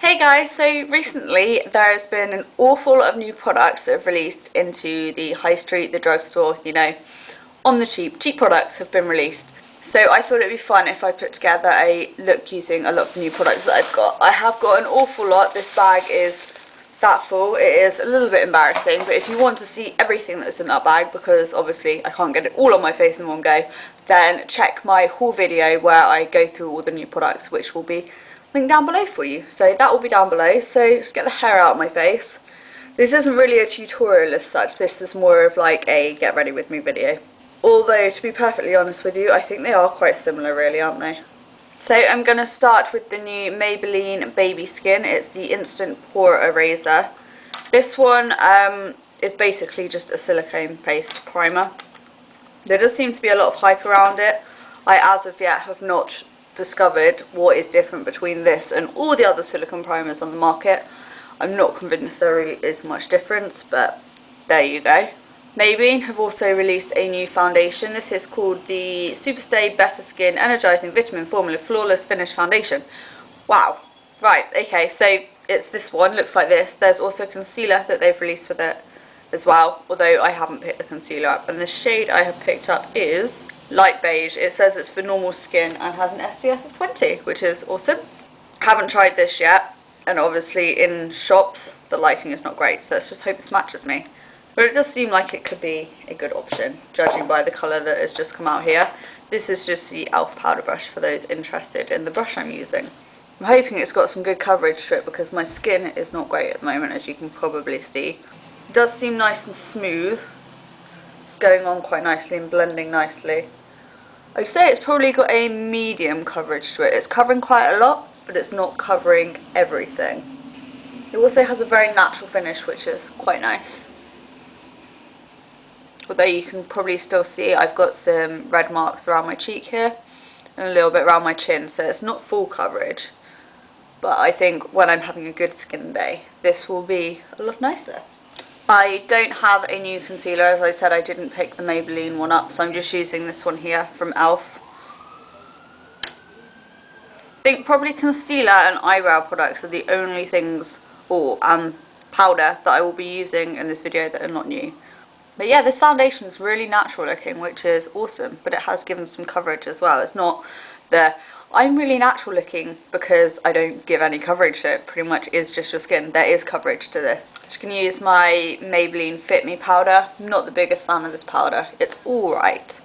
Hey guys, so recently there has been an awful lot of new products that have released into the high street, the drugstore, on the cheap products have been released. So I thought it'd be fun if I put together a look using a lot of the new products that I've got. I have got an awful lot. This bag is that full. It is a little bit embarrassing, but if you want to see everything that's in that bag, because obviously I can't get it all on my face in one go, then check my haul video where I go through all the new products, which will be linked down below for you. So that will be down below. So just get the hair out of my face. This isn't really a tutorial as such. This is more of like a get ready with me video. Although, to be perfectly honest with you, I think they are quite similar really, aren't they? So I'm going to start with the new Maybelline Baby Skin. It's the Instant Pore Eraser. This one is basically just a silicone paste primer. There does seem to be a lot of hype around it. I, as of yet, have not discovered what is different between this and all the other silicone primers on the market. I'm not convinced there really is much difference, but there you go. Maybelline have also released a new foundation. This is called the Superstay Better Skin Energizing Vitamin Formula Flawless Finish Foundation. Wow. Right, okay, so it's this one, looks like this. There's also concealer that they've released with it as well, although I haven't picked the concealer up. And the shade I have picked up is light beige. It says it's for normal skin and has an SPF of 20, which is awesome. Haven't tried this yet, and obviously in shops the lighting is not great, so let's just hope this matches me. But it does seem like it could be a good option, judging by the colour that has just come out here. This is just the e.l.f. powder brush for those interested in the brush I'm using. I'm hoping it's got some good coverage to it because my skin is not great at the moment, as you can probably see. It does seem nice and smooth. It's going on quite nicely and blending nicely. I'd say it's probably got a medium coverage to it. It's covering quite a lot, but it's not covering everything. It also has a very natural finish, which is quite nice. Although you can probably still see I've got some red marks around my cheek here and a little bit around my chin, so it's not full coverage. But I think when I'm having a good skin day, this will be a lot nicer. I don't have a new concealer. As I said, I didn't pick the Maybelline one up, so I'm just using this one here from e.l.f. I think probably concealer and eyebrow products are the only things, and powder, that I will be using in this video that are not new. But yeah, this foundation is really natural looking, which is awesome, but it has given some coverage as well. It's not I'm really natural looking because I don't give any coverage, so it pretty much is just your skin. There is coverage to this. I'm just going to use my Maybelline Fit Me powder. I'm not the biggest fan of this powder. It's alright.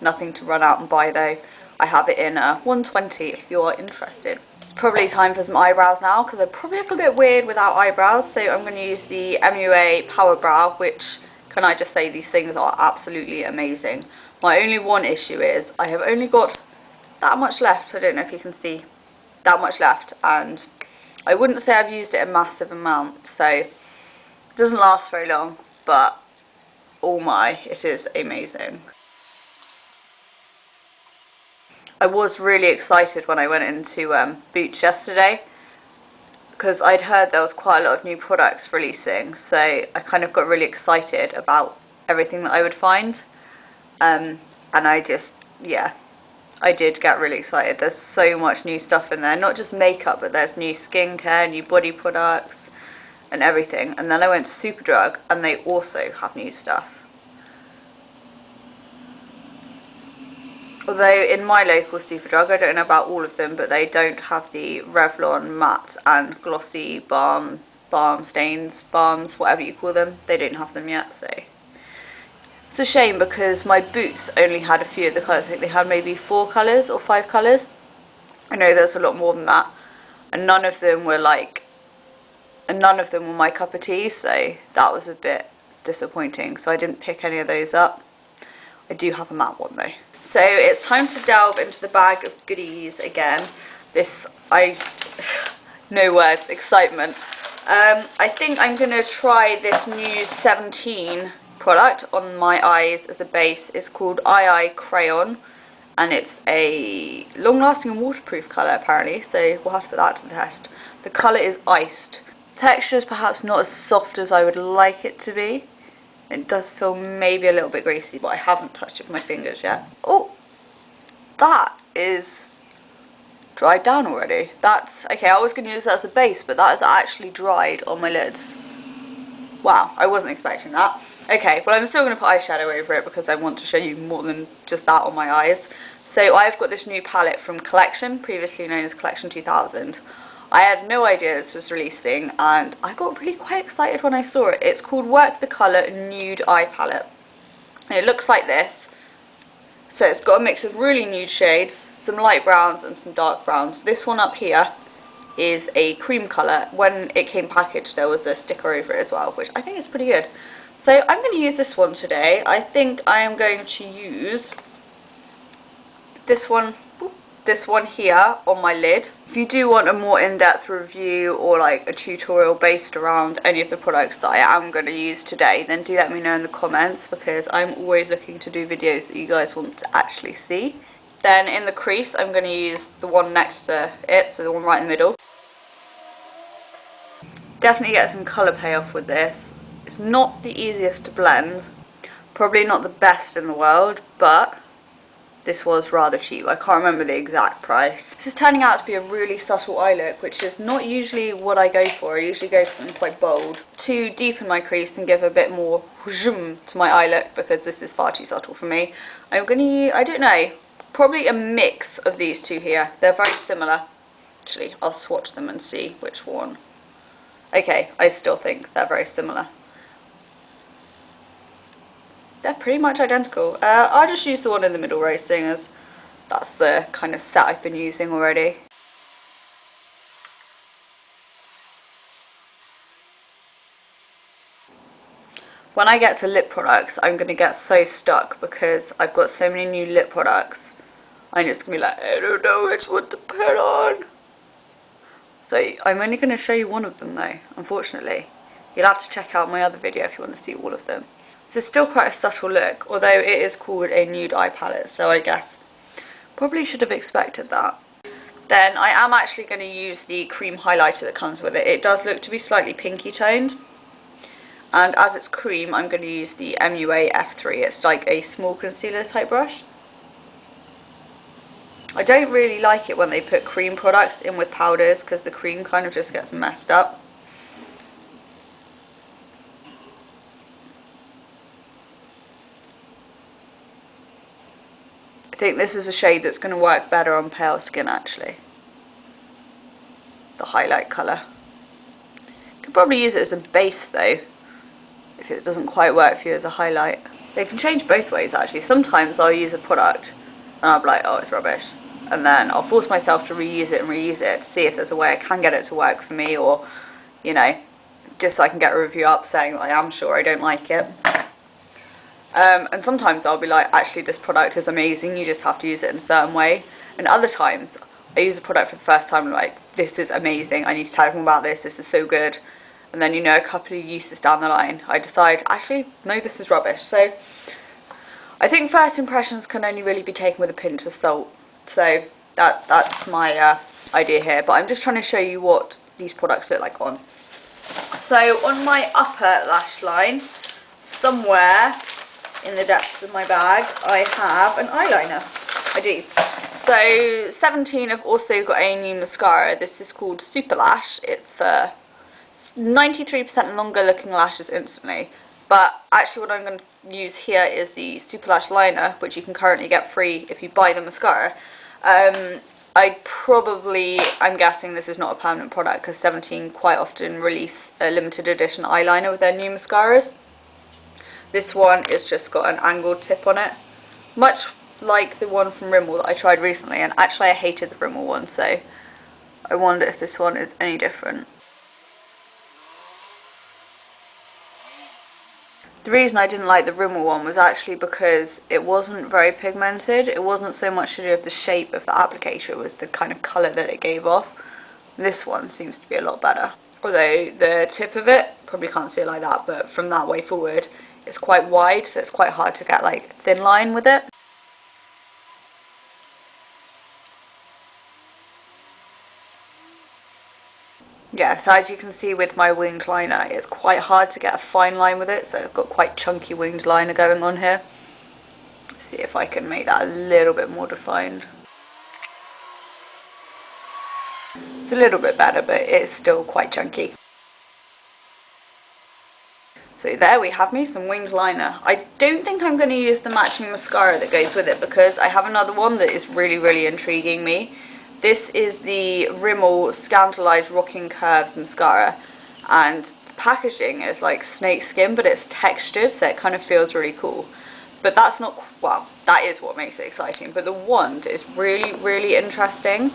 Nothing to run out and buy though. I have it in 120 if you are interested. It's probably time for some eyebrows now because they're probably a little bit weird without eyebrows, so I'm going to use the MUA Power Brow, which, can I just say, these things are absolutely amazing. My only one issue is I have only got that much left. I don't know if you can see that much left, and I wouldn't say I've used it a massive amount, so it doesn't last very long, but oh my, it is amazing. I was really excited when I went into Boots yesterday because I'd heard there was quite a lot of new products releasing, so I kind of got really excited about everything that I would find, and I just, yeah, I did get really excited. There's so much new stuff in there, not just makeup, but there's new skincare, new body products and everything. And then I went to Superdrug and they also have new stuff. Although in my local Superdrug, I don't know about all of them, but they don't have the Revlon matte and glossy balm stains, balms, whatever you call them. They don't have them yet, so it's a shame because my Boots only had a few of the colours. I think they had maybe 4 colours or 5 colours. I know there's a lot more than that, and none of them were my cup of tea, so that was a bit disappointing. So I didn't pick any of those up. I do have a matte one though. So it's time to delve into the bag of goodies again. No words, excitement. I think I'm going to try this new 17 product on my eyes as a base. It's called Eye Crayon, and it's a long-lasting and waterproof colour apparently, so we'll have to put that to the test. The colour is iced. Texture is perhaps not as soft as I would like it to be. It does feel maybe a little bit greasy, but I haven't touched it with my fingers yet. Oh, that is dried down already. That's okay. I was going to use that as a base, but that is actually dried on my lids. Wow, I wasn't expecting that. Okay, well I'm still going to put eyeshadow over it because I want to show you more than just that on my eyes. So I've got this new palette from Collection, previously known as Collection 2000. I had no idea this was releasing and I got really quite excited when I saw it. It's called Work the Colour Nude Eye Palette. And it looks like this. So it's got a mix of really nude shades, some light browns and some dark browns. This one up here is a cream colour. When it came packaged there was a sticker over it as well, which I think is pretty good. So I'm going to use this one today. I think I am going to use this one here on my lid. If you do want a more in-depth review or like a tutorial based around any of the products that I am going to use today, then do let me know in the comments because I'm always looking to do videos that you guys want to actually see. Then in the crease I'm going to use the one next to it, so the one right in the middle. Definitely get some colour payoff with this. It's not the easiest to blend, probably not the best in the world, but this was rather cheap. I can't remember the exact price. This is turning out to be a really subtle eye look, which is not usually what I go for. I usually go for something quite bold to deepen my crease and give a bit more zoom to my eye look because this is far too subtle for me. I'm going to use, I don't know, probably a mix of these two here. They're very similar. Actually, I'll swatch them and see which one. Okay, I still think they're very similar. They're pretty much identical. I'll just use the one in the middle row, seeing as that's the kind of set I've been using already. When I get to lip products, I'm going to get so stuck because I've got so many new lip products. I'm just going to be like, I don't know which one to put on. So I'm only going to show you one of them though, unfortunately. You'll have to check out my other video if you want to see all of them. So it's still quite a subtle look, although it is called a nude eye palette, so I guess probably should have expected that. Then I am actually going to use the cream highlighter that comes with it. It does look to be slightly pinky toned. And as it's cream, I'm going to use the MUA F3. It's like a small concealer type brush. I don't really like it when they put cream products in with powders because the cream kind of just gets messed up. I think this is a shade that's going to work better on pale skin actually. The highlight colour. Could probably use it as a base though, if it doesn't quite work for you as a highlight. They can change both ways actually. Sometimes I'll use a product and I'll be like, oh, it's rubbish. And then I'll force myself to reuse it to see if there's a way I can get it to work for me, or, you know, just so I can get a review up saying that I am sure I don't like it. And sometimes I'll be like, actually this product is amazing, you just have to use it in a certain way. And other times I use a product for the first time and I'm like, this is amazing, I need to tell everyone about this is so good. And then, you know, a couple of uses down the line I decide, actually, no, this is rubbish. So I think first impressions can only really be taken with a pinch of salt. So that's my idea here, but I'm just trying to show you what these products look like on. So on my upper lash line, somewhere in the depths of my bag, I have an eyeliner. I do. So 17 have also got a new mascara. This is called Super Lash. It's for 93% longer looking lashes instantly. But actually what I'm going to use here is the Super Lash liner, which you can currently get free if you buy the mascara. I'm guessing this is not a permanent product because 17 quite often release a limited edition eyeliner with their new mascaras. This one is just got an angled tip on it, much like the one from Rimmel that I tried recently, and actually I hated the Rimmel one, so I wonder if this one is any different. The reason I didn't like the Rimmel one was actually because it wasn't very pigmented. It wasn't so much to do with the shape of the applicator, it was the kind of colour that it gave off. This one seems to be a lot better. Although the tip of it, probably can't see it like that, but from that way forward, it's quite wide, so it's quite hard to get like thin line with it. Yeah, so as you can see with my winged liner, it's quite hard to get a fine line with it, so I've got quite chunky winged liner going on here. Let's see if I can make that a little bit more defined. It's a little bit better, but it's still quite chunky. So there we have me some winged liner. I don't think I'm going to use the matching mascara that goes with it because I have another one that is really intriguing me. This is the Rimmel Scandalized Rocking Curves mascara, and the packaging is like snake skin, but it's textured, so it kind of feels really cool. But that's not, well, that is what makes it exciting, but the wand is really interesting.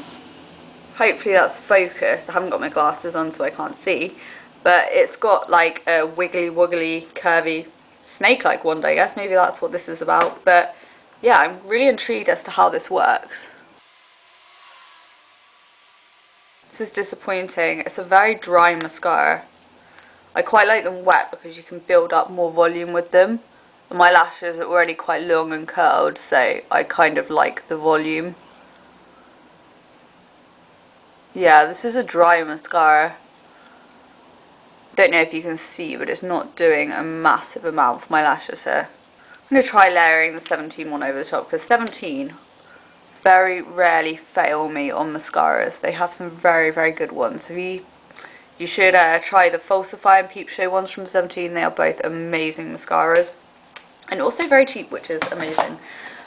Hopefully that's focused. I haven't got my glasses on so I can't see. But it's got like a wiggly woggly curvy snake-like wand, I guess. Maybe that's what this is about. But yeah, I'm really intrigued as to how this works. This is disappointing. It's a very dry mascara. I quite like them wet because you can build up more volume with them. And my lashes are already quite long and curled, so I kind of like the volume. Yeah, this is a dry mascara. Don't know if you can see, but it's not doing a massive amount for my lashes here. I'm going to try layering the 17 one over the top, because 17 very rarely fail me on mascaras. They have some very good ones. So you should try the Falsify and Peep Show ones from 17. They are both amazing mascaras. And also very cheap, which is amazing.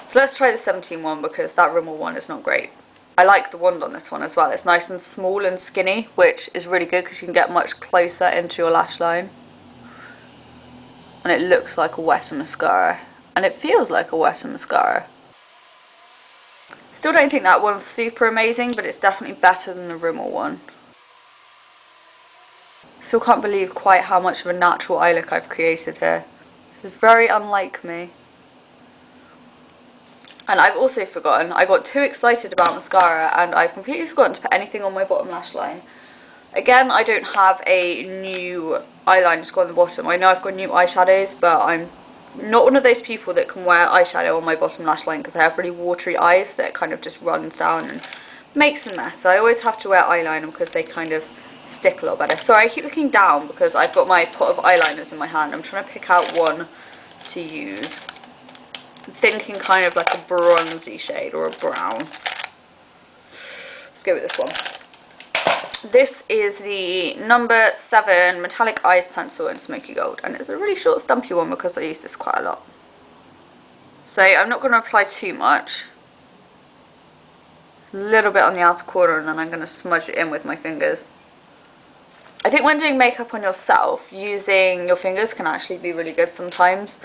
So let's try the 17 one, because that Rimmel one is not great. I like the wand on this one as well. It's nice and small and skinny, which is really good because you can get much closer into your lash line. And it looks like a wetter mascara. And it feels like a wetter mascara. Still don't think that one's super amazing, but it's definitely better than the Rimmel one. Still can't believe quite how much of a natural eye look I've created here. This is very unlike me. And I've also forgotten, I got too excited about mascara and I've completely forgotten to put anything on my bottom lash line. Again, I don't have a new eyeliner to go on the bottom. I know I've got new eyeshadows, but I'm not one of those people that can wear eyeshadow on my bottom lash line because I have really watery eyes that kind of just runs down and makes a mess. So I always have to wear eyeliner because they kind of stick a lot better. Sorry, I keep looking down because I've got my pot of eyeliners in my hand. I'm trying to pick out one to use. I'm thinking kind of like a bronzy shade or a brown. Let's go with this one. This is the number 7 Metallic Eyes Pencil in Smoky Gold, and it's a really short stumpy one because I use this quite a lot. So I'm not going to apply too much. A little bit on the outer corner, and then I'm going to smudge it in with my fingers. I think when doing makeup on yourself, using your fingers can actually be really good sometimes.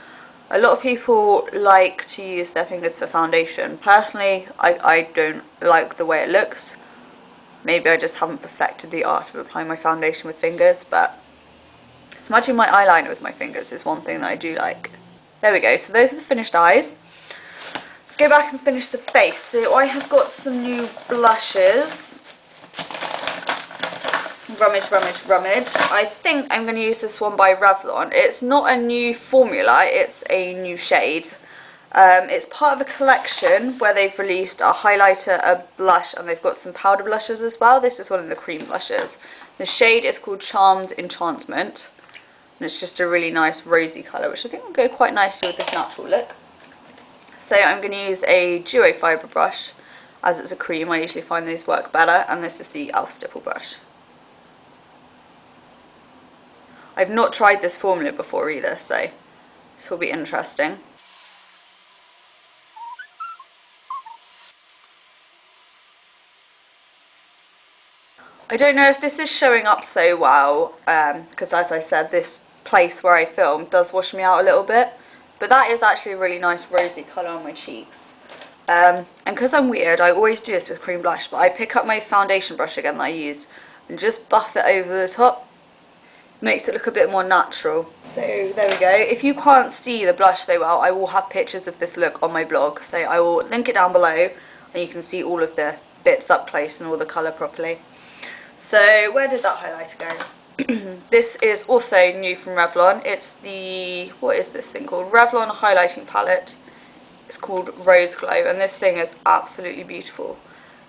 A lot of people like to use their fingers for foundation. Personally, I don't like the way it looks. Maybe I just haven't perfected the art of applying my foundation with fingers, but smudging my eyeliner with my fingers is one thing that I do like. There we go, so those are the finished eyes. Let's go back and finish the face. So I have got some new blushes. Rummage. I think I'm going to use this one by Revlon. It's not a new formula, it's a new shade. It's part of a collection where they've released a highlighter, a blush, and they've got some powder blushes as well. This is one of the cream blushes. The shade is called Charmed Enchantment, and it's just a really nice rosy colour, which I think will go quite nicely with this natural look. So I'm going to use a duo fibre brush. As it's a cream, I usually find these work better, and this is the e.l.f. stipple brush. I've not tried this formula before either, so this will be interesting. I don't know if this is showing up so well, because as I said, this place where I film does wash me out a little bit, but that is actually a really nice rosy colour on my cheeks. And because I'm weird, I always do this with cream blush, but I pick up my foundation brush again that I used and just buff it over the top. Makes it look a bit more natural. So there we go. If you can't see the blush so well, I will have pictures of this look on my blog, so I will link it down below and you can see all of the bits up close and all the colour properly. So where did that highlighter go? This is also new from Revlon. It's the, what is this thing called? Revlon highlighting palette. It's called Rose Glow, and this thing is absolutely beautiful.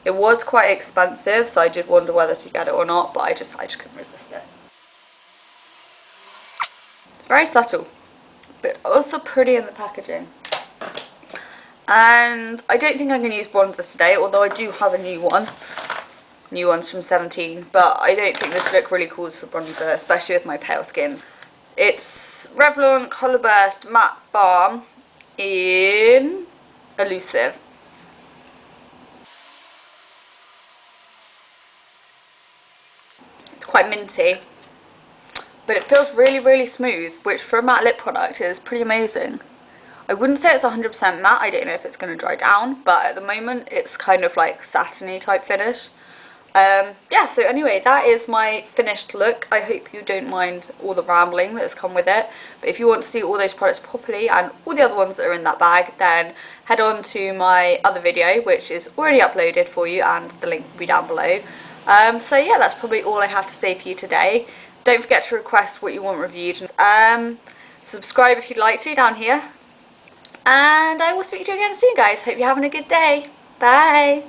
It was quite expensive, so I did wonder whether to get it or not, but I just couldn't resist it. It's very subtle, but also pretty in the packaging. And I don't think I'm going to use bronzer today, although I do have a new one. new ones from 17, but I don't think this look really calls for bronzer, especially with my pale skin. It's Revlon ColorBurst Matte Balm in Elusive. It's quite minty, but it feels really, really smooth, which for a matte lip product is pretty amazing. I wouldn't say it's 100% matte, I don't know if it's going to dry down, but at the moment it's kind of like satiny type finish. Yeah, so anyway, that is my finished look. I hope you don't mind all the rambling that has come with it, but if you want to see all those products properly and all the other ones that are in that bag, then head on to my other video, which is already uploaded for you, and the link will be down below. So yeah, that's probably all I have to say for you today. Don't forget to request what you want reviewed. Subscribe if you'd like to down here. And I will speak to you again soon, guys. Hope you're having a good day. Bye.